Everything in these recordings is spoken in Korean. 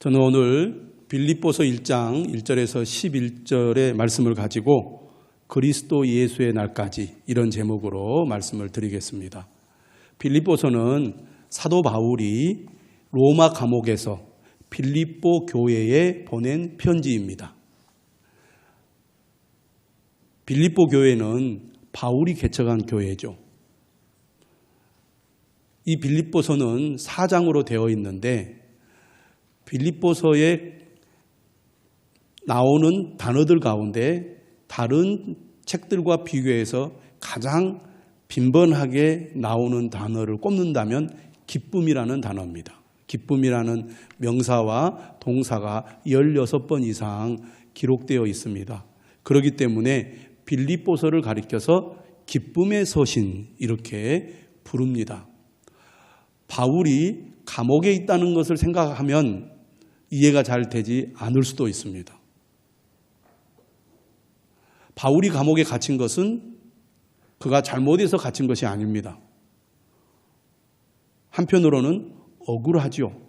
저는 오늘 빌립보서 1장 1절에서 11절의 말씀을 가지고 그리스도 예수의 날까지 이런 제목으로 말씀을 드리겠습니다. 빌립보서는 사도 바울이 로마 감옥에서 빌립보 교회에 보낸 편지입니다. 빌립보 교회는 바울이 개척한 교회죠. 이 빌립보서는 4장으로 되어 있는데 빌립보서에 나오는 단어들 가운데 다른 책들과 비교해서 가장 빈번하게 나오는 단어를 꼽는다면 기쁨이라는 단어입니다. 기쁨이라는 명사와 동사가 16번 이상 기록되어 있습니다. 그렇기 때문에 빌립보서를 가리켜서 기쁨의 서신 이렇게 부릅니다. 바울이 감옥에 있다는 것을 생각하면 이해가 잘 되지 않을 수도 있습니다. 바울이 감옥에 갇힌 것은 그가 잘못해서 갇힌 것이 아닙니다. 한편으로는 억울하죠.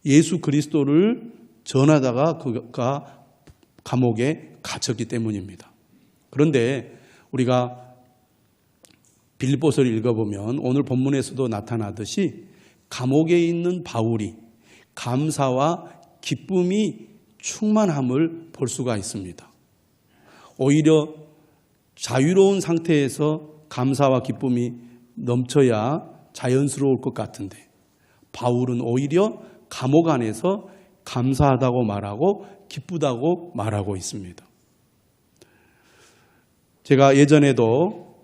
예수 그리스도를 전하다가 그가 감옥에 갇혔기 때문입니다. 그런데 우리가 빌립보서를 읽어보면 오늘 본문에서도 나타나듯이 감옥에 있는 바울이 감사와 기쁨이 충만함을 볼 수가 있습니다. 오히려 자유로운 상태에서 감사와 기쁨이 넘쳐야 자연스러울 것 같은데 바울은 오히려 감옥 안에서 감사하다고 말하고 기쁘다고 말하고 있습니다. 제가 예전에도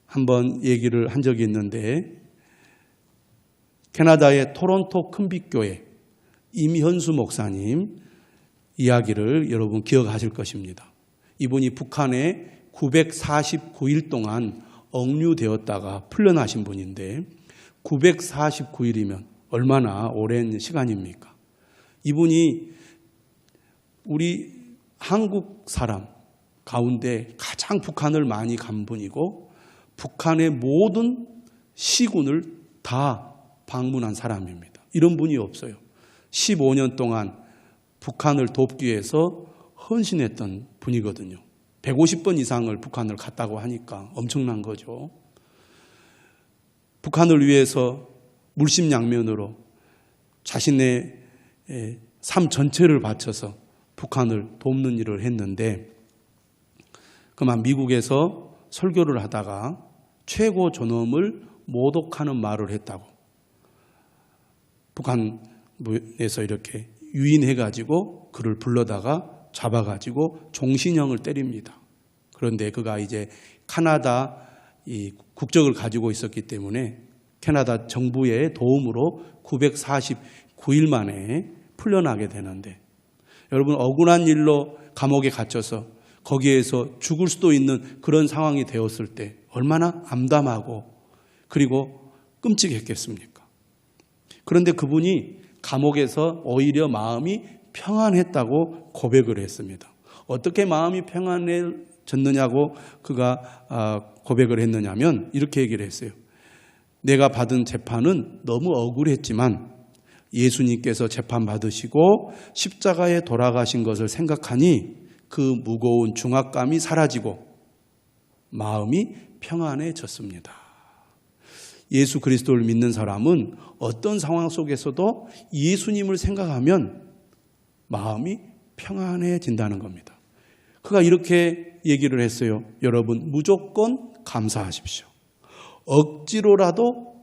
한번 얘기를 한 적이 있는데 캐나다의 토론토 큰빛교회 임현수 목사님 이야기를 여러분 기억하실 것입니다. 이분이 북한에 949일 동안 억류되었다가 풀려나신 분인데 949일이면 얼마나 오랜 시간입니까? 이분이 우리 한국 사람 가운데 가장 북한을 많이 간 분이고 북한의 모든 시군을 다 방문한 사람입니다. 이런 분이 없어요. 15년 동안 북한을 돕기 위해서 헌신했던 분이거든요. 150번 이상을 북한을 갔다고 하니까 엄청난 거죠. 북한을 위해서 물심양면으로 자신의 삶 전체를 바쳐서 북한을 돕는 일을 했는데 그만 미국에서 설교를 하다가 최고 존엄을 모독하는 말을 했다고 북한에서 이렇게 유인해가지고 그를 불러다가 잡아가지고 종신형을 때립니다. 그런데 그가 이제 캐나다 이 국적을 가지고 있었기 때문에 캐나다 정부의 도움으로 949일 만에 풀려나게 되는데 여러분 억울한 일로 감옥에 갇혀서 거기에서 죽을 수도 있는 그런 상황이 되었을 때 얼마나 암담하고 그리고 끔찍했겠습니까? 그런데 그분이 감옥에서 오히려 마음이 평안했다고 고백을 했습니다. 어떻게 마음이 평안해졌느냐고 그가 고백을 했느냐면 이렇게 얘기를 했어요. 내가 받은 재판은 너무 억울했지만 예수님께서 재판받으시고 십자가에 돌아가신 것을 생각하니 그 무거운 중압감이 사라지고 마음이 평안해졌습니다. 예수 그리스도를 믿는 사람은 어떤 상황 속에서도 예수님을 생각하면 마음이 평안해진다는 겁니다. 그가 이렇게 얘기를 했어요. 여러분 무조건 감사하십시오. 억지로라도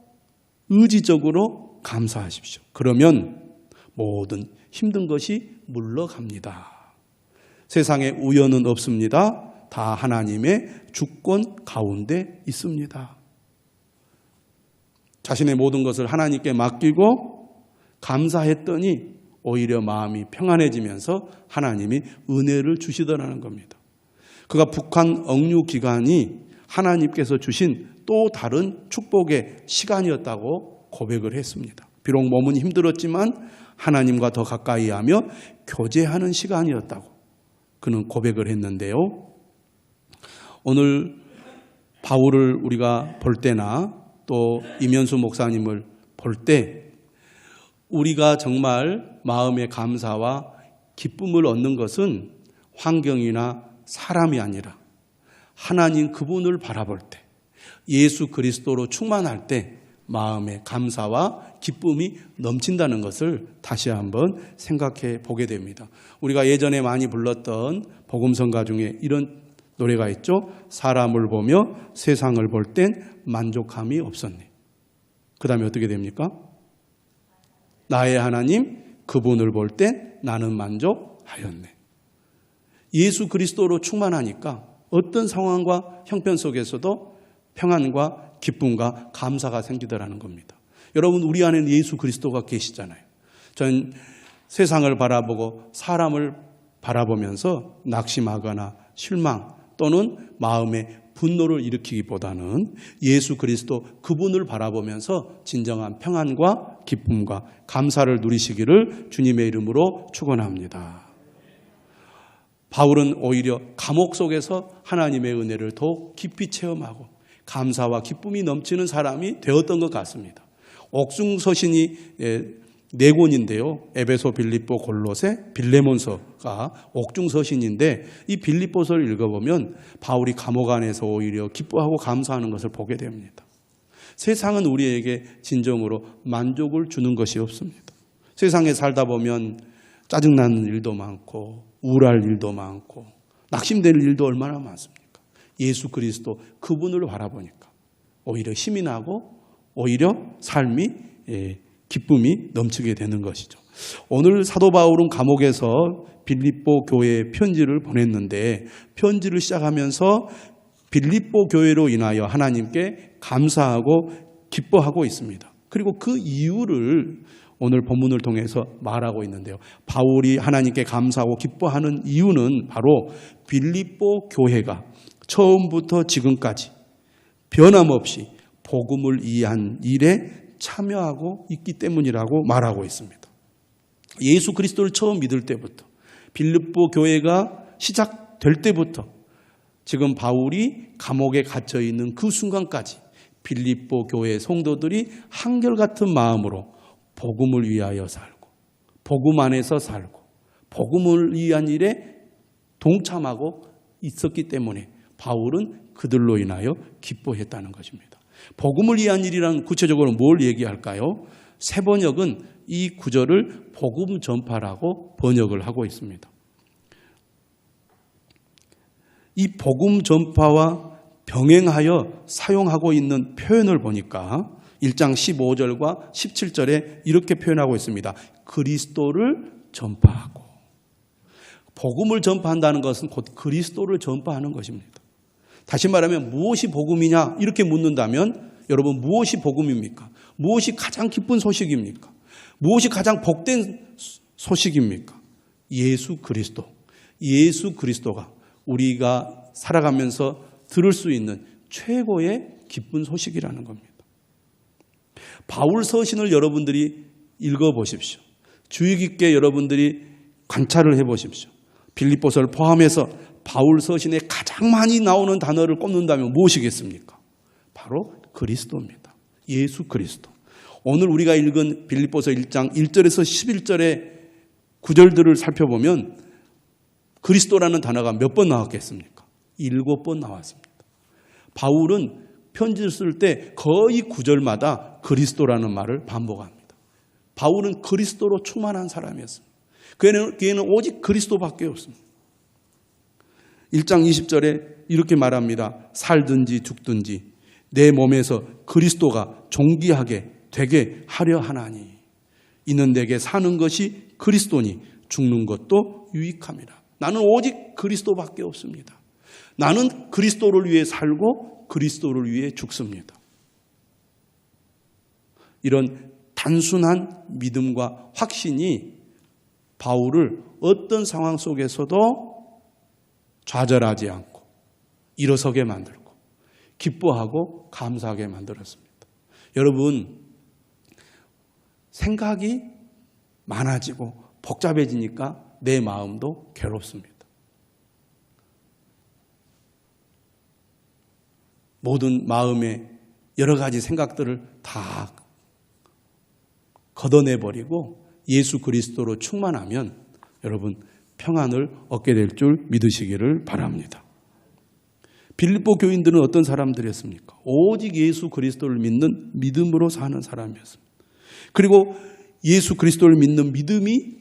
의지적으로 감사하십시오. 그러면 모든 힘든 것이 물러갑니다. 세상에 우연은 없습니다. 다 하나님의 주권 가운데 있습니다. 자신의 모든 것을 하나님께 맡기고 감사했더니 오히려 마음이 평안해지면서 하나님이 은혜를 주시더라는 겁니다. 그가 북한 억류 기간이 하나님께서 주신 또 다른 축복의 시간이었다고 고백을 했습니다. 비록 몸은 힘들었지만 하나님과 더 가까이 하며 교제하는 시간이었다고 그는 고백을 했는데요. 오늘 바울을 우리가 볼 때나 또 임현수 목사님을 볼 때 우리가 정말 마음의 감사와 기쁨을 얻는 것은 환경이나 사람이 아니라 하나님 그분을 바라볼 때, 예수 그리스도로 충만할 때 마음의 감사와 기쁨이 넘친다는 것을 다시 한번 생각해 보게 됩니다. 우리가 예전에 많이 불렀던 복음성가 중에 이런 노래가 있죠. 사람을 보며 세상을 볼 땐 만족함이 없었네. 그 다음에 어떻게 됩니까? 나의 하나님 그분을 볼 땐 나는 만족하였네. 예수 그리스도로 충만하니까 어떤 상황과 형편 속에서도 평안과 기쁨과 감사가 생기더라는 겁니다. 여러분, 우리 안에는 예수 그리스도가 계시잖아요. 전 세상을 바라보고 사람을 바라보면서 낙심하거나 실망 또는 마음의 분노를 일으키기보다는 예수 그리스도 그분을 바라보면서 진정한 평안과 기쁨과 감사를 누리시기를 주님의 이름으로 축원합니다. 바울은 오히려 감옥 속에서 하나님의 은혜를 더 깊이 체험하고 감사와 기쁨이 넘치는 사람이 되었던 것 같습니다. 옥중서신이 4권인데요. 에베소, 빌립보, 골로새, 빌레몬서가 옥중서신인데 이 빌립보서를 읽어보면 바울이 감옥 안에서 오히려 기뻐하고 감사하는 것을 보게 됩니다. 세상은 우리에게 진정으로 만족을 주는 것이 없습니다. 세상에 살다 보면 짜증나는 일도 많고 우울할 일도 많고 낙심되는 일도 얼마나 많습니까? 예수 그리스도 그분을 바라보니까 오히려 힘이 나고 오히려 삶이 기쁨이 넘치게 되는 것이죠. 오늘 사도 바울은 감옥에서 빌립보 교회에 편지를 보냈는데 편지를 시작하면서 빌립보 교회로 인하여 하나님께 감사하고 기뻐하고 있습니다. 그리고 그 이유를 오늘 본문을 통해서 말하고 있는데요. 바울이 하나님께 감사하고 기뻐하는 이유는 바로 빌립보 교회가 처음부터 지금까지 변함없이 복음을 이해한 일에 참여하고 있기 때문이라고 말하고 있습니다. 예수 그리스도를 처음 믿을 때부터 빌립보 교회가 시작될 때부터 지금 바울이 감옥에 갇혀 있는 그 순간까지 빌립보 교회 성도들이 한결같은 마음으로 복음을 위하여 살고 복음 안에서 살고 복음을 위한 일에 동참하고 있었기 때문에 바울은 그들로 인하여 기뻐했다는 것입니다. 복음을 위한 일이란 구체적으로 뭘 얘기할까요? 새 번역은 이 구절을 복음 전파라고 번역을 하고 있습니다. 이 복음 전파와 병행하여 사용하고 있는 표현을 보니까 1장 15절과 17절에 이렇게 표현하고 있습니다. 그리스도를 전파하고. 복음을 전파한다는 것은 곧 그리스도를 전파하는 것입니다. 다시 말하면 무엇이 복음이냐 이렇게 묻는다면 여러분 무엇이 복음입니까? 무엇이 가장 기쁜 소식입니까? 무엇이 가장 복된 소식입니까? 예수 그리스도. 예수 그리스도가 우리가 살아가면서 들을 수 있는 최고의 기쁜 소식이라는 겁니다. 바울 서신을 여러분들이 읽어보십시오. 주의 깊게 여러분들이 관찰을 해보십시오. 빌립보서를 포함해서 바울 서신에 가장 많이 나오는 단어를 꼽는다면 무엇이겠습니까? 바로 그리스도입니다. 예수 그리스도. 오늘 우리가 읽은 빌립보서 1장 1절에서 11절의 구절들을 살펴보면 그리스도라는 단어가 몇 번 나왔겠습니까? 7번 나왔습니다. 바울은 편지를 쓸 때 거의 구절마다 그리스도라는 말을 반복합니다. 바울은 그리스도로 충만한 사람이었습니다. 그에는 오직 그리스도밖에 없습니다. 1장 20절에 이렇게 말합니다. 살든지 죽든지 내 몸에서 그리스도가 존귀하게 되게 하려 하나니 이는 내게 사는 것이 그리스도니 죽는 것도 유익함이라. 나는 오직 그리스도밖에 없습니다. 나는 그리스도를 위해 살고 그리스도를 위해 죽습니다. 이런 단순한 믿음과 확신이 바울을 어떤 상황 속에서도 좌절하지 않고 일어서게 만들고 기뻐하고 감사하게 만들었습니다. 여러분, 생각이 많아지고 복잡해지니까 내 마음도 괴롭습니다. 모든 마음의 여러 가지 생각들을 다 걷어내버리고 예수 그리스도로 충만하면 여러분 평안을 얻게 될 줄 믿으시기를 바랍니다. 빌립보 교인들은 어떤 사람들이었습니까? 오직 예수 그리스도를 믿는 믿음으로 사는 사람이었습니다. 그리고 예수 그리스도를 믿는 믿음이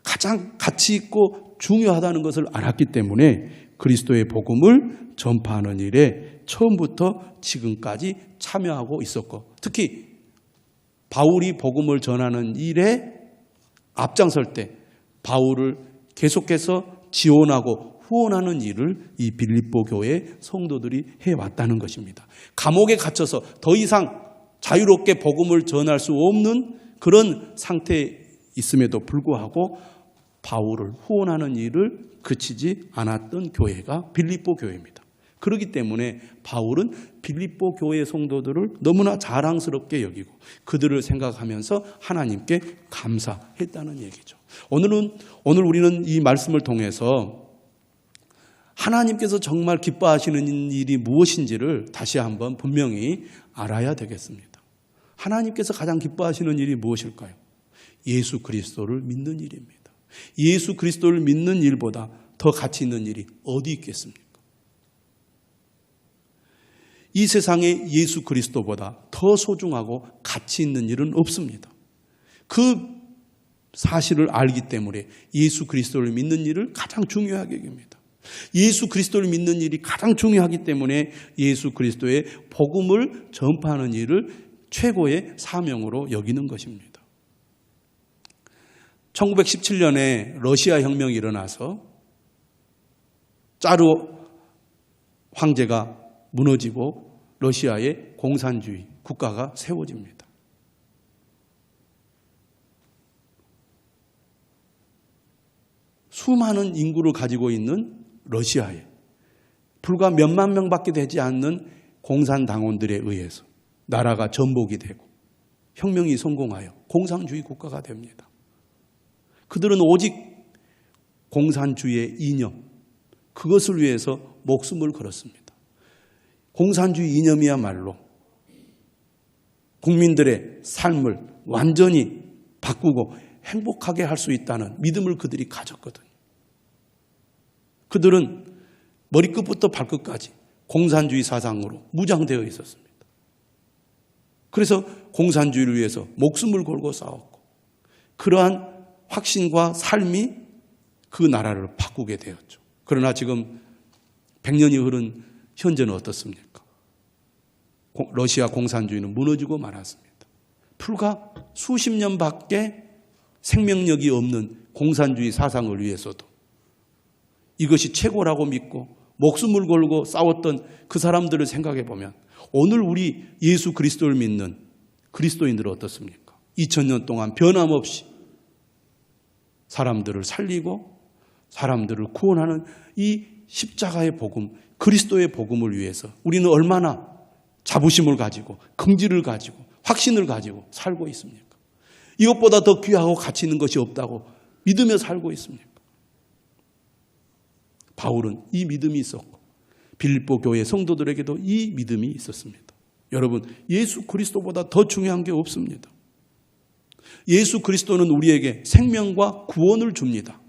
가장 가치 있고 중요하다는 것을 알았기 때문에 그리스도의 복음을 전파하는 일에 처음부터 지금까지 참여하고 있었고, 특히 바울이 복음을 전하는 일에 앞장설 때 바울을 계속해서 지원하고 후원하는 일을 이 빌립보 교회 성도들이 해왔다는 것입니다. 감옥에 갇혀서 더 이상 자유롭게 복음을 전할 수 없는 그런 상태에 있음에도 불구하고 바울을 후원하는 일을 그치지 않았던 교회가 빌립보 교회입니다. 그렇기 때문에 바울은 빌립보 교회 성도들을 너무나 자랑스럽게 여기고 그들을 생각하면서 하나님께 감사했다는 얘기죠. 오늘 우리는 이 말씀을 통해서 하나님께서 정말 기뻐하시는 일이 무엇인지를 다시 한번 분명히 알아야 되겠습니다. 하나님께서 가장 기뻐하시는 일이 무엇일까요? 예수 그리스도를 믿는 일입니다. 예수 그리스도를 믿는 일보다 더 가치 있는 일이 어디 있겠습니까? 이 세상에 예수 그리스도보다 더 소중하고 가치 있는 일은 없습니다. 그 사실을 알기 때문에 예수 그리스도를 믿는 일을 가장 중요하게 여깁니다. 예수 그리스도를 믿는 일이 가장 중요하기 때문에 예수 그리스도의 복음을 전파하는 일을 최고의 사명으로 여기는 것입니다. 1917년에 러시아 혁명이 일어나서 짜르 황제가 무너지고 러시아의 공산주의 국가가 세워집니다. 수많은 인구를 가지고 있는 러시아에 불과 몇만 명밖에 되지 않는 공산당원들에 의해서 나라가 전복이 되고 혁명이 성공하여 공산주의 국가가 됩니다. 그들은 오직 공산주의의 이념, 그것을 위해서 목숨을 걸었습니다. 공산주의 이념이야말로 국민들의 삶을 완전히 바꾸고 행복하게 할 수 있다는 믿음을 그들이 가졌거든요. 그들은 머리끝부터 발끝까지 공산주의 사상으로 무장되어 있었습니다. 그래서 공산주의를 위해서 목숨을 걸고 싸웠고 그러한 확신과 삶이 그 나라를 바꾸게 되었죠. 그러나 지금 100년이 흐른 현재는 어떻습니까? 러시아 공산주의는 무너지고 말았습니다. 불과 수십 년밖에 생명력이 없는 공산주의 사상을 위해서도 이것이 최고라고 믿고 목숨을 걸고 싸웠던 그 사람들을 생각해 보면 오늘 우리 예수 그리스도를 믿는 그리스도인들은 어떻습니까? 2000년 동안 변함없이 사람들을 살리고 사람들을 구원하는 이 십자가의 복음, 그리스도의 복음을 위해서 우리는 얼마나 자부심을 가지고 긍지를 가지고 확신을 가지고 살고 있습니까? 이것보다 더 귀하고 가치 있는 것이 없다고 믿으며 살고 있습니까? 바울은 이 믿음이 있었고 빌립보 교회 성도들에게도 이 믿음이 있었습니다. 여러분, 예수 그리스도보다 더 중요한 게 없습니다. 예수 그리스도는 우리에게 생명과 구원을 줍니다.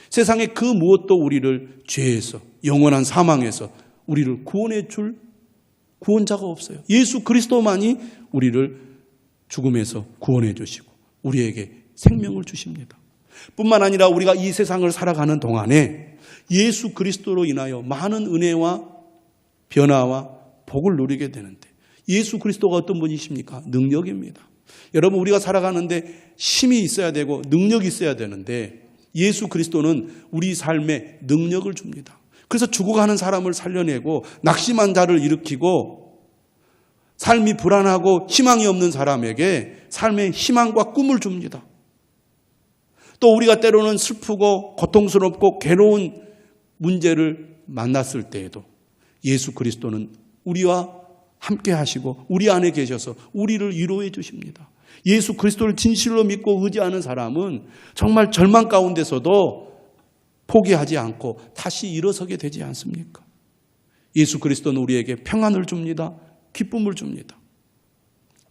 세상에 그 무엇도 우리를 죄에서 영원한 사망에서 우리를 구원해 줄 구원자가 없어요. 예수 그리스도만이 우리를 죽음에서 구원해 주시고 우리에게 생명을 주십니다. 뿐만 아니라 우리가 이 세상을 살아가는 동안에 예수 그리스도로 인하여 많은 은혜와 변화와 복을 누리게 되는데 예수 그리스도가 어떤 분이십니까? 능력입니다. 여러분, 우리가 살아가는데 힘이 있어야 되고 능력이 있어야 되는데 예수 그리스도는 우리 삶에 능력을 줍니다. 그래서 죽어가는 사람을 살려내고 낙심한 자를 일으키고 삶이 불안하고 희망이 없는 사람에게 삶의 희망과 꿈을 줍니다. 또 우리가 때로는 슬프고 고통스럽고 괴로운 문제를 만났을 때에도 예수 그리스도는 우리와 함께 하시고 우리 안에 계셔서 우리를 위로해 주십니다. 예수 그리스도를 진실로 믿고 의지하는 사람은 정말 절망 가운데서도 포기하지 않고 다시 일어서게 되지 않습니까? 예수 그리스도는 우리에게 평안을 줍니다. 기쁨을 줍니다.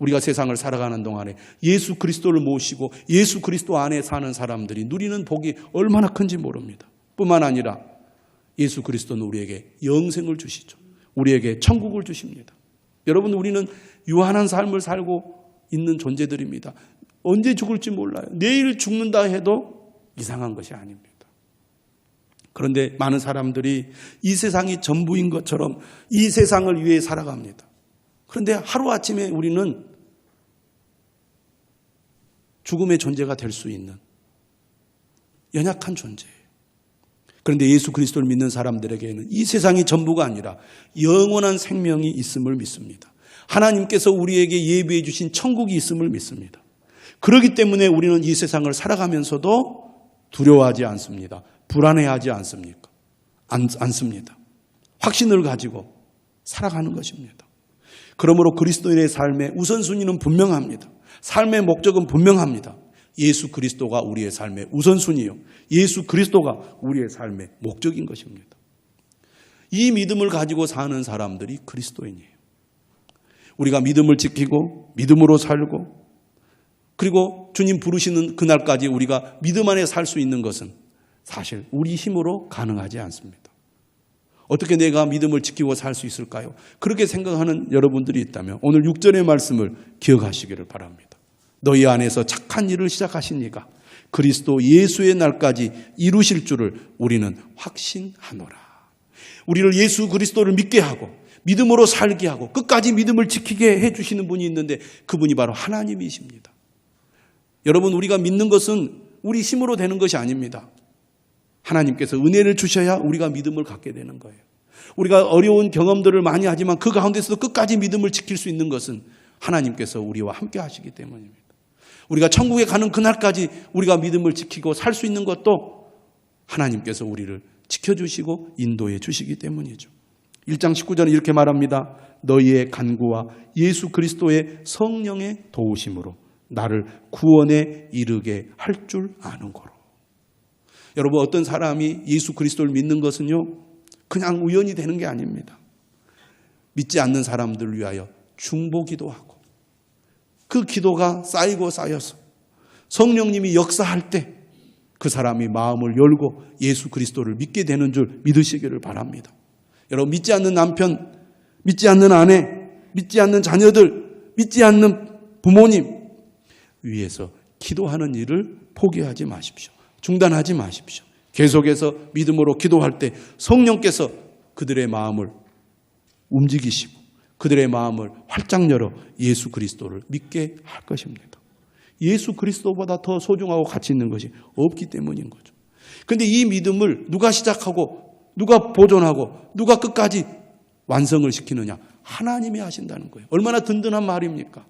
우리가 세상을 살아가는 동안에 예수 그리스도를 모시고 예수 그리스도 안에 사는 사람들이 누리는 복이 얼마나 큰지 모릅니다. 뿐만 아니라 예수 그리스도는 우리에게 영생을 주시죠. 우리에게 천국을 주십니다. 여러분, 우리는 유한한 삶을 살고 있는 존재들입니다. 언제 죽을지 몰라요. 내일 죽는다 해도 이상한 것이 아닙니다. 그런데 많은 사람들이 이 세상이 전부인 것처럼 이 세상을 위해 살아갑니다. 그런데 하루아침에 우리는 죽음의 존재가 될 수 있는 연약한 존재예요. 그런데 예수 그리스도를 믿는 사람들에게는 이 세상이 전부가 아니라 영원한 생명이 있음을 믿습니다. 하나님께서 우리에게 예비해 주신 천국이 있음을 믿습니다. 그렇기 때문에 우리는 이 세상을 살아가면서도 두려워하지 않습니다. 불안해하지 않습니까? 않습니다. 확신을 가지고 살아가는 것입니다. 그러므로 그리스도인의 삶의 우선순위는 분명합니다. 삶의 목적은 분명합니다. 예수 그리스도가 우리의 삶의 우선순위요. 예수 그리스도가 우리의 삶의 목적인 것입니다. 이 믿음을 가지고 사는 사람들이 그리스도인이에요. 우리가 믿음을 지키고 믿음으로 살고 그리고 주님 부르시는 그날까지 우리가 믿음 안에 살 수 있는 것은 사실 우리 힘으로 가능하지 않습니다. 어떻게 내가 믿음을 지키고 살 수 있을까요? 그렇게 생각하는 여러분들이 있다면 오늘 6절의 말씀을 기억하시기를 바랍니다. 너희 안에서 착한 일을 시작하신 이가 그리스도 예수의 날까지 이루실 줄을 우리는 확신하노라. 우리를 예수 그리스도를 믿게 하고 믿음으로 살게 하고 끝까지 믿음을 지키게 해주시는 분이 있는데 그분이 바로 하나님이십니다. 여러분, 우리가 믿는 것은 우리 힘으로 되는 것이 아닙니다. 하나님께서 은혜를 주셔야 우리가 믿음을 갖게 되는 거예요. 우리가 어려운 경험들을 많이 하지만 그 가운데서도 끝까지 믿음을 지킬 수 있는 것은 하나님께서 우리와 함께 하시기 때문입니다. 우리가 천국에 가는 그날까지 우리가 믿음을 지키고 살 수 있는 것도 하나님께서 우리를 지켜주시고 인도해 주시기 때문이죠. 1장 19절은 이렇게 말합니다. 너희의 간구와 예수 그리스도의 성령의 도우심으로 나를 구원에 이르게 할 줄 아는 거로. 여러분, 어떤 사람이 예수 그리스도를 믿는 것은요, 그냥 우연히 되는 게 아닙니다. 믿지 않는 사람들을 위하여 중보기도 하고 그 기도가 쌓이고 쌓여서 성령님이 역사할 때 그 사람이 마음을 열고 예수 그리스도를 믿게 되는 줄 믿으시기를 바랍니다. 여러분, 믿지 않는 남편, 믿지 않는 아내, 믿지 않는 자녀들, 믿지 않는 부모님 위해서 기도하는 일을 포기하지 마십시오. 중단하지 마십시오. 계속해서 믿음으로 기도할 때 성령께서 그들의 마음을 움직이시고 그들의 마음을 활짝 열어 예수 그리스도를 믿게 할 것입니다. 예수 그리스도보다 더 소중하고 가치 있는 것이 없기 때문인 거죠. 그런데 이 믿음을 누가 시작하고 누가 보존하고 누가 끝까지 완성을 시키느냐? 하나님이 하신다는 거예요. 얼마나 든든한 말입니까?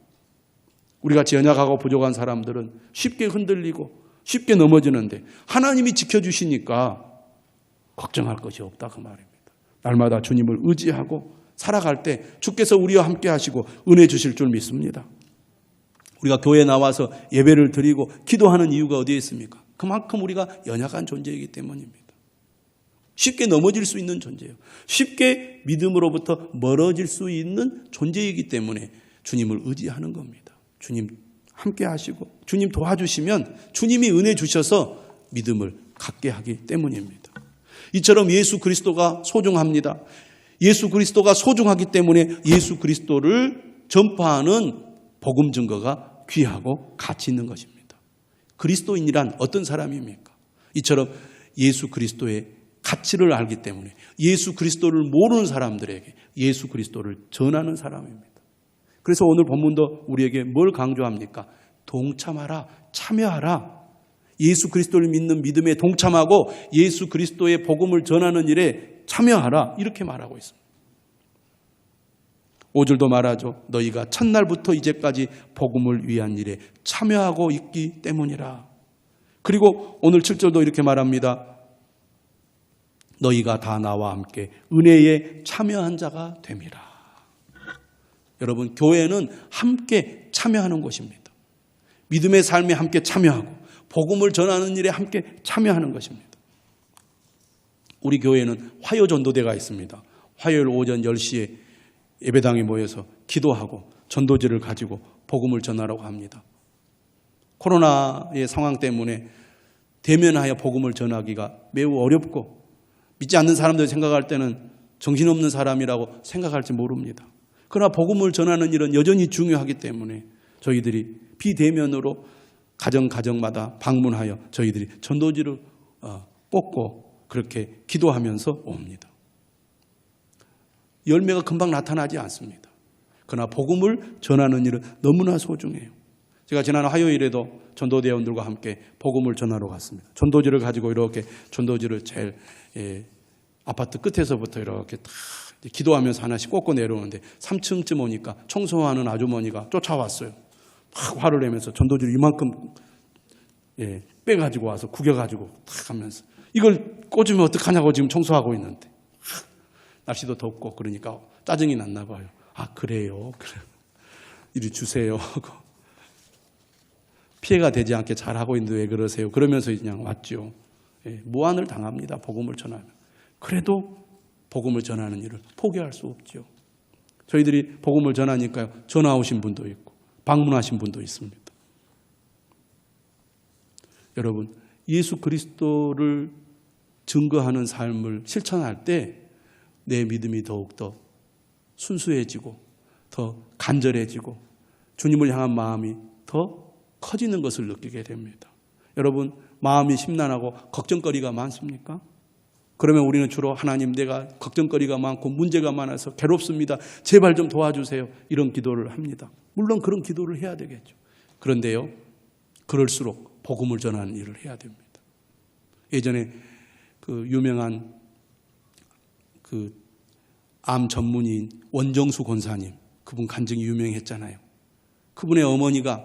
우리같이 연약하고 부족한 사람들은 쉽게 흔들리고 쉽게 넘어지는데 하나님이 지켜주시니까 걱정할 것이 없다 그 말입니다. 날마다 주님을 의지하고 살아갈 때 주께서 우리와 함께 하시고 은혜 주실 줄 믿습니다. 우리가 교회에 나와서 예배를 드리고 기도하는 이유가 어디에 있습니까? 그만큼 우리가 연약한 존재이기 때문입니다. 쉽게 넘어질 수 있는 존재예요. 쉽게 믿음으로부터 멀어질 수 있는 존재이기 때문에 주님을 의지하는 겁니다. 주님 함께 하시고 주님 도와주시면 주님이 은혜 주셔서 믿음을 갖게 하기 때문입니다. 이처럼 예수 그리스도가 소중합니다. 예수 그리스도가 소중하기 때문에 예수 그리스도를 전파하는 복음 증거가 귀하고 가치 있는 것입니다. 그리스도인이란 어떤 사람입니까? 이처럼 예수 그리스도의 가치를 알기 때문에 예수 그리스도를 모르는 사람들에게 예수 그리스도를 전하는 사람입니다. 그래서 오늘 본문도 우리에게 뭘 강조합니까? 동참하라, 참여하라. 예수 그리스도를 믿는 믿음에 동참하고 예수 그리스도의 복음을 전하는 일에 참여하라. 이렇게 말하고 있습니다. 5절도 말하죠. 너희가 첫날부터 이제까지 복음을 위한 일에 참여하고 있기 때문이라. 그리고 오늘 7절도 이렇게 말합니다. 너희가 다 나와 함께 은혜에 참여한 자가 됨이라. 여러분, 교회는 함께 참여하는 곳입니다. 믿음의 삶에 함께 참여하고 복음을 전하는 일에 함께 참여하는 것입니다. 우리 교회는 화요 전도대가 있습니다. 화요일 오전 10시에 예배당에 모여서 기도하고 전도지를 가지고 복음을 전하라고 합니다. 코로나의 상황 때문에 대면하여 복음을 전하기가 매우 어렵고 믿지 않는 사람들이 생각할 때는 정신없는 사람이라고 생각할지 모릅니다. 그러나 복음을 전하는 일은 여전히 중요하기 때문에 저희들이 비대면으로 가정마다 방문하여 저희들이 전도지를 꽂고 그렇게 기도하면서 옵니다. 열매가 금방 나타나지 않습니다. 그러나 복음을 전하는 일은 너무나 소중해요. 제가 지난 화요일에도 전도대원들과 함께 복음을 전하러 갔습니다. 전도지를 가지고 이렇게 전도지를 제일 아파트 끝에서부터 이렇게 다 기도하면서 하나씩 꽂고 내려오는데 3층쯤 오니까 청소하는 아주머니가 쫓아왔어요. 막 화를 내면서 전도지를 이만큼 빼가지고 와서 구겨가지고 탁 하면서 이걸 꽂으면 어떡하냐고 지금 청소하고 있는데 날씨도 덥고 그러니까 짜증이 났나 봐요. 아 그래요? 그래. 이리 주세요 하고 피해가 되지 않게 잘하고 있는데 왜 그러세요? 그러면서 그냥 왔죠. 무안을 당합니다. 복음을 전하면. 그래도 복음을 전하는 일을 포기할 수 없죠. 저희들이 복음을 전하니까요. 전화 오신 분도 있고 방문하신 분도 있습니다. 여러분 예수 그리스도를 증거하는 삶을 실천할 때 내 믿음이 더욱더 순수해지고 더 간절해지고 주님을 향한 마음이 더 커지는 것을 느끼게 됩니다. 여러분 마음이 심란하고 걱정거리가 많습니까? 그러면 우리는 주로 하나님 내가 걱정거리가 많고 문제가 많아서 괴롭습니다. 제발 좀 도와주세요. 이런 기도를 합니다. 물론 그런 기도를 해야 되겠죠. 그런데요. 그럴수록 복음을 전하는 일을 해야 됩니다. 예전에 그 유명한 암 전문의인 원정수 권사님 그분 간증이 유명했잖아요. 그분의 어머니가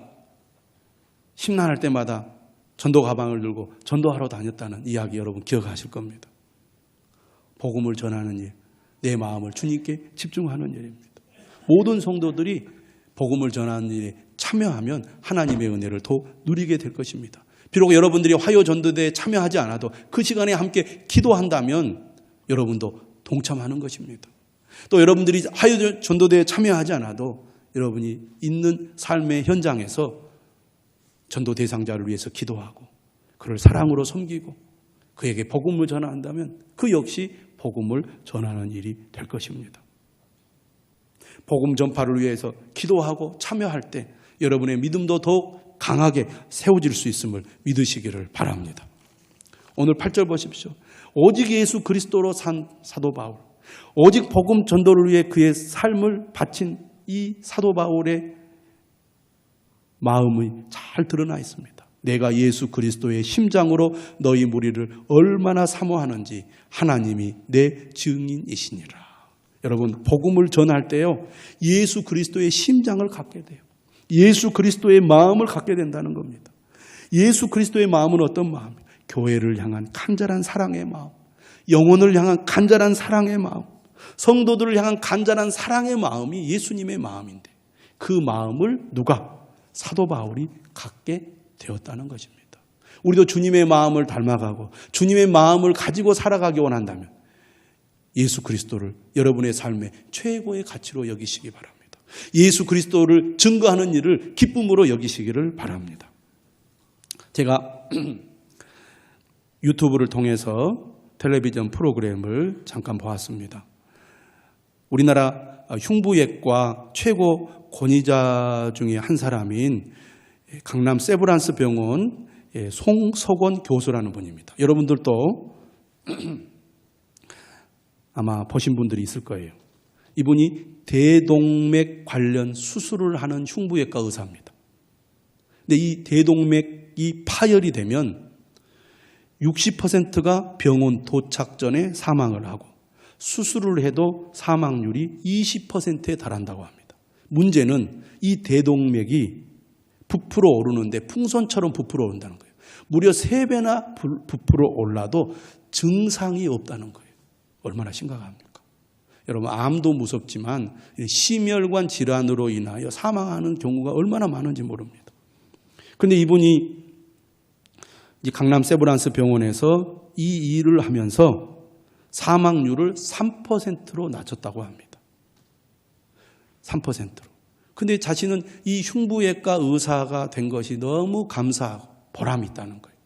심란할 때마다 전도 가방을 들고 전도하러 다녔다는 이야기 여러분 기억하실 겁니다. 복음을 전하는 일, 내 마음을 주님께 집중하는 일입니다. 모든 성도들이 복음을 전하는 일에 참여하면 하나님의 은혜를 더 누리게 될 것입니다. 비록 여러분들이 화요 전도대에 참여하지 않아도 그 시간에 함께 기도한다면 여러분도 동참하는 것입니다. 또 여러분들이 화요 전도대에 참여하지 않아도 여러분이 있는 삶의 현장에서 전도 대상자를 위해서 기도하고 그를 사랑으로 섬기고 그에게 복음을 전한다면 그 역시 복음을 전하는 일이 될 것입니다. 복음 전파를 위해서 기도하고 참여할 때 여러분의 믿음도 더욱 강하게 세워질 수 있음을 믿으시기를 바랍니다. 오늘 8절 보십시오. 오직 예수 그리스도로 산 사도 바울, 오직 복음 전도를 위해 그의 삶을 바친 이 사도 바울의 마음이 잘 드러나 있습니다. 내가 예수 그리스도의 심장으로 너희 무리를 얼마나 사모하는지 하나님이 내 증인이시니라. 여러분 복음을 전할 때요. 예수 그리스도의 심장을 갖게 돼요. 예수 그리스도의 마음을 갖게 된다는 겁니다. 예수 그리스도의 마음은 어떤 마음이에요? 교회를 향한 간절한 사랑의 마음, 영혼을 향한 간절한 사랑의 마음, 성도들을 향한 간절한 사랑의 마음이 예수님의 마음인데 그 마음을 누가? 사도 바울이 갖게 되었다는 것입니다. 우리도 주님의 마음을 닮아가고 주님의 마음을 가지고 살아가기 원한다면 예수 그리스도를 여러분의 삶의 최고의 가치로 여기시기 바랍니다. 예수 그리스도를 증거하는 일을 기쁨으로 여기시기를 바랍니다. 제가 유튜브를 통해서 텔레비전 프로그램을 잠깐 보았습니다. 우리나라 흉부외과 최고 권위자 중에 한 사람인 강남 세브란스 병원 송석원 교수라는 분입니다. 여러분들도 아마 보신 분들이 있을 거예요. 이분이 대동맥 관련 수술을 하는 흉부외과 의사입니다. 근데 이 대동맥이 파열이 되면 60%가 병원 도착 전에 사망을 하고 수술을 해도 사망률이 20%에 달한다고 합니다. 문제는 이 대동맥이 부풀어 오르는데 풍선처럼 부풀어 오른다는 거예요. 무려 3배나 부풀어 올라도 증상이 없다는 거예요. 얼마나 심각합니까? 여러분 암도 무섭지만 심혈관 질환으로 인하여 사망하는 경우가 얼마나 많은지 모릅니다. 그런데 이분이 이제 강남 세브란스 병원에서 이 일을 하면서 사망률을 3%로 낮췄다고 합니다. 3%로. 근데 자신은 이 흉부외과 의사가 된 것이 너무 감사하고 보람이 있다는 거예요.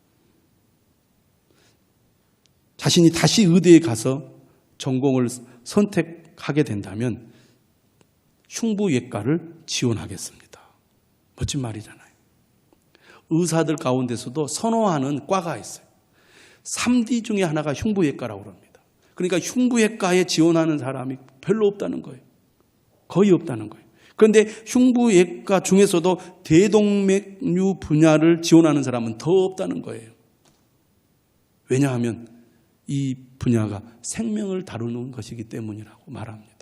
자신이 다시 의대에 가서 전공을 선택하게 된다면 흉부외과를 지원하겠습니다. 멋진 말이잖아요. 의사들 가운데서도 선호하는 과가 있어요. 3D 중에 하나가 흉부외과라고 합니다. 그러니까 흉부외과에 지원하는 사람이 별로 없다는 거예요. 거의 없다는 거예요. 그런데 흉부외과 중에서도 대동맥류 분야를 지원하는 사람은 더 없다는 거예요. 왜냐하면 이 분야가 생명을 다루는 것이기 때문이라고 말합니다.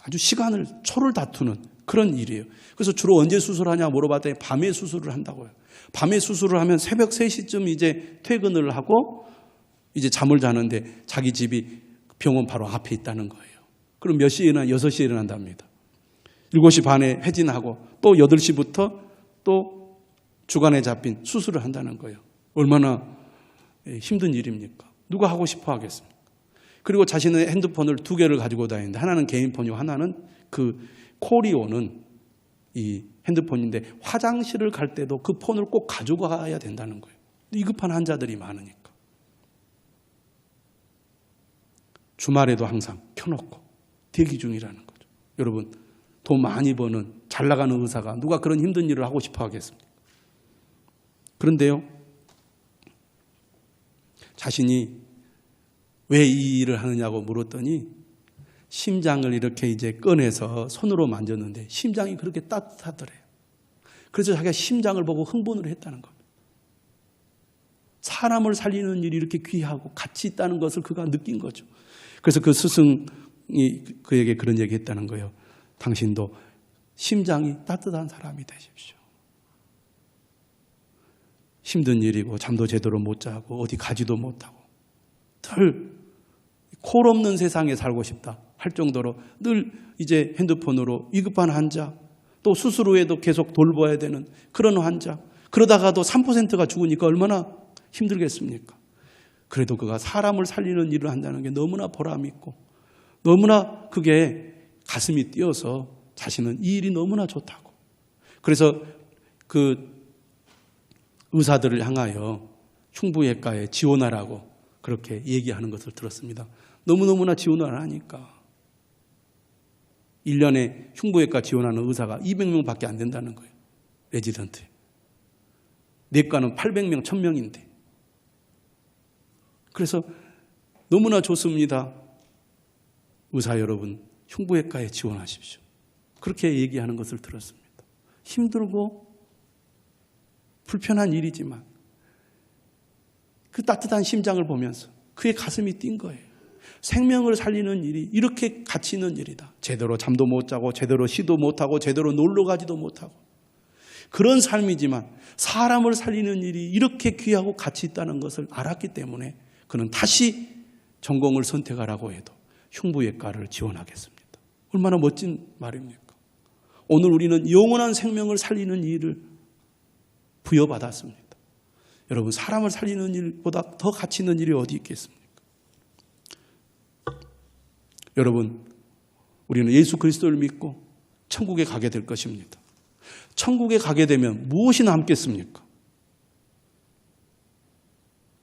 아주 시간을, 초를 다투는 그런 일이에요. 그래서 주로 언제 수술하냐 물어봤더니 밤에 수술을 한다고요. 밤에 수술을 하면 새벽 3시쯤 이제 퇴근을 하고 이제 잠을 자는데 자기 집이 병원 바로 앞에 있다는 거예요. 그럼 몇 시에 일어나? 6시에 일어난답니다. 7시 반에 회진하고 또 8시부터 또 주간에 잡힌 수술을 한다는 거예요. 얼마나 힘든 일입니까? 누가 하고 싶어 하겠습니까? 그리고 자신의 핸드폰을 2개를 가지고 다니는데 하나는 개인폰이고 하나는 그 코리오는 이 핸드폰인데 화장실을 갈 때도 그 폰을 꼭 가지고 가야 된다는 거예요. 위급한 환자들이 많으니까. 주말에도 항상 켜놓고 대기 중이라는 거죠. 여러분, 돈 많이 버는 잘 나가는 의사가 누가 그런 힘든 일을 하고 싶어 하겠습니까? 그런데요, 자신이 왜 이 일을 하느냐고 물었더니 심장을 이렇게 이제 꺼내서 손으로 만졌는데 심장이 그렇게 따뜻하더래요. 그래서 자기가 심장을 보고 흥분을 했다는 겁니다. 사람을 살리는 일이 이렇게 귀하고 가치 있다는 것을 그가 느낀 거죠. 그래서 그 스승이 그에게 그런 얘기 했다는 거예요. 당신도 심장이 따뜻한 사람이 되십시오. 힘든 일이고 잠도 제대로 못 자고 어디 가지도 못하고 늘 콜 없는 세상에 살고 싶다 할 정도로 늘 이제 핸드폰으로 위급한 환자, 또 수술 후에도 계속 돌봐야 되는 그런 환자, 그러다가도 3%가 죽으니까 얼마나 힘들겠습니까? 그래도 그가 사람을 살리는 일을 한다는 게 너무나 보람이 있고 너무나 그게 가슴이 뛰어서 자신은 이 일이 너무나 좋다고. 그래서 그 의사들을 향하여 흉부외과에 지원하라고 그렇게 얘기하는 것을 들었습니다. 너무너무나 지원을 안 하니까 1년에 흉부외과 지원하는 의사가 200명밖에 안 된다는 거예요. 레지던트. 내과는 800명, 1000명인데. 그래서 너무나 좋습니다. 의사 여러분, 흉부외과에 지원하십시오. 그렇게 얘기하는 것을 들었습니다. 힘들고 불편한 일이지만 그 따뜻한 심장을 보면서 그의 가슴이 뛴 거예요. 생명을 살리는 일이 이렇게 가치 있는 일이다. 제대로 잠도 못 자고 제대로 쉬도 못하고 제대로 놀러 가지도 못하고 그런 삶이지만 사람을 살리는 일이 이렇게 귀하고 가치 있다는 것을 알았기 때문에 그는 다시 전공을 선택하라고 해도 흉부외과를 지원하겠습니다. 얼마나 멋진 말입니까? 오늘 우리는 영원한 생명을 살리는 일을 부여받았습니다. 여러분, 사람을 살리는 일보다 더 가치 있는 일이 어디 있겠습니까? 여러분, 우리는 예수 그리스도를 믿고 천국에 가게 될 것입니다. 천국에 가게 되면 무엇이 남겠습니까?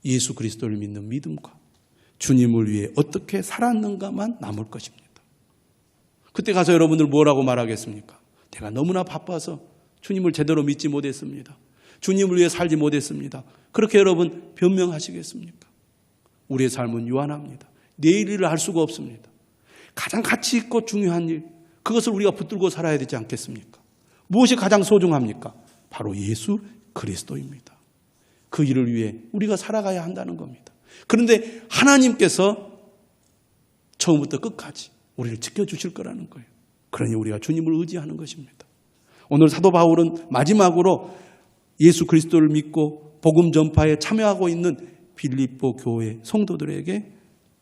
예수 그리스도를 믿는 믿음과 주님을 위해 어떻게 살았는가만 남을 것입니다. 그때 가서 여러분들 뭐라고 말하겠습니까? 내가 너무나 바빠서 주님을 제대로 믿지 못했습니다. 주님을 위해 살지 못했습니다. 그렇게 여러분 변명하시겠습니까? 우리의 삶은 유한합니다. 내일을 알 수가 없습니다. 가장 가치 있고 중요한 일, 그것을 우리가 붙들고 살아야 되지 않겠습니까? 무엇이 가장 소중합니까? 바로 예수 그리스도입니다. 그 일을 위해 우리가 살아가야 한다는 겁니다. 그런데 하나님께서 처음부터 끝까지 우리를 지켜주실 거라는 거예요. 그러니 우리가 주님을 의지하는 것입니다. 오늘 사도 바울은 마지막으로 예수 그리스도를 믿고 복음 전파에 참여하고 있는 빌립보 교회 성도들에게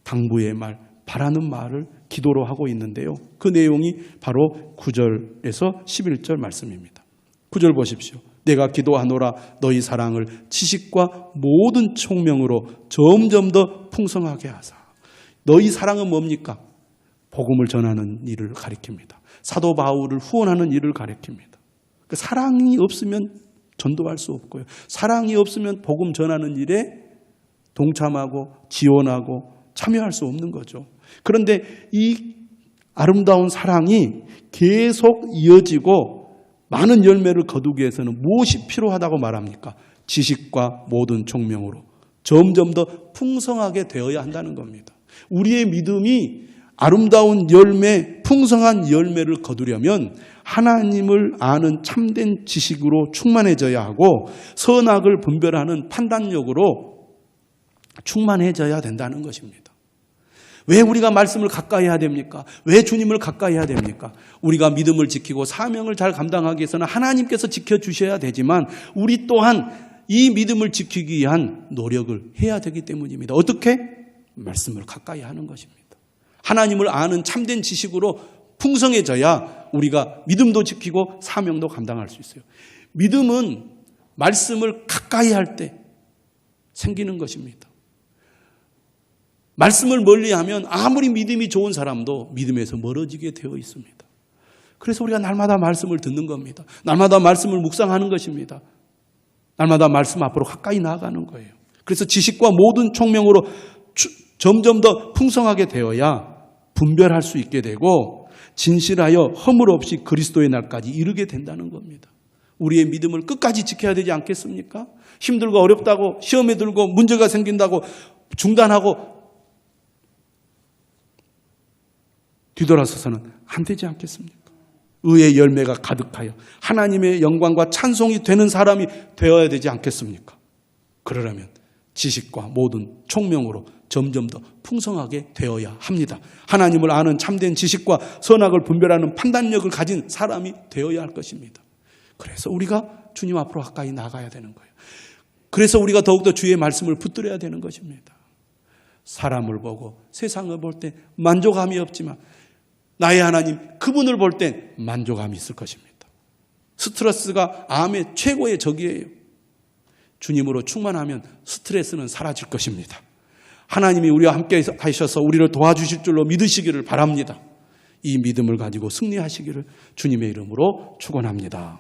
당부의 말, 바라는 말을 기도로 하고 있는데요. 그 내용이 바로 9절에서 11절 말씀입니다. 9절 보십시오. 내가 기도하노라 너희 사랑을 지식과 모든 총명으로 점점 더 풍성하게 하사. 너희 사랑은 뭡니까? 복음을 전하는 일을 가리킵니다. 사도 바울을 후원하는 일을 가리킵니다. 그 사랑이 없으면 전도할 수 없고요. 사랑이 없으면 복음 전하는 일에 동참하고 지원하고 참여할 수 없는 거죠. 그런데 이 아름다운 사랑이 계속 이어지고 많은 열매를 거두기 위해서는 무엇이 필요하다고 말합니까? 지식과 모든 총명으로 점점 더 풍성하게 되어야 한다는 겁니다. 우리의 믿음이 아름다운 열매, 풍성한 열매를 거두려면 하나님을 아는 참된 지식으로 충만해져야 하고 선악을 분별하는 판단력으로 충만해져야 된다는 것입니다. 왜 우리가 말씀을 가까이 해야 됩니까? 왜 주님을 가까이 해야 됩니까? 우리가 믿음을 지키고 사명을 잘 감당하기 위해서는 하나님께서 지켜주셔야 되지만 우리 또한 이 믿음을 지키기 위한 노력을 해야 되기 때문입니다. 어떻게? 말씀을 가까이 하는 것입니다. 하나님을 아는 참된 지식으로 풍성해져야 우리가 믿음도 지키고 사명도 감당할 수 있어요. 믿음은 말씀을 가까이 할 때 생기는 것입니다. 말씀을 멀리하면 아무리 믿음이 좋은 사람도 믿음에서 멀어지게 되어 있습니다. 그래서 우리가 날마다 말씀을 듣는 겁니다. 날마다 말씀을 묵상하는 것입니다. 날마다 말씀 앞으로 가까이 나아가는 거예요. 그래서 지식과 모든 총명으로 점점 더 풍성하게 되어야 분별할 수 있게 되고 진실하여 허물 없이 그리스도의 날까지 이르게 된다는 겁니다. 우리의 믿음을 끝까지 지켜야 되지 않겠습니까? 힘들고 어렵다고 시험에 들고 문제가 생긴다고 중단하고 뒤돌아서서는 안 되지 않겠습니까? 의의 열매가 가득하여 하나님의 영광과 찬송이 되는 사람이 되어야 되지 않겠습니까? 그러려면 지식과 모든 총명으로 점점 더 풍성하게 되어야 합니다. 하나님을 아는 참된 지식과 선악을 분별하는 판단력을 가진 사람이 되어야 할 것입니다. 그래서 우리가 주님 앞으로 가까이 나가야 되는 거예요. 그래서 우리가 더욱더 주의 말씀을 붙들어야 되는 것입니다. 사람을 보고 세상을 볼 때 만족감이 없지만 나의 하나님 그분을 볼 땐 만족감이 있을 것입니다. 스트레스가 암의 최고의 적이에요. 주님으로 충만하면 스트레스는 사라질 것입니다. 하나님이 우리와 함께 하셔서 우리를 도와주실 줄로 믿으시기를 바랍니다. 이 믿음을 가지고 승리하시기를 주님의 이름으로 축원합니다.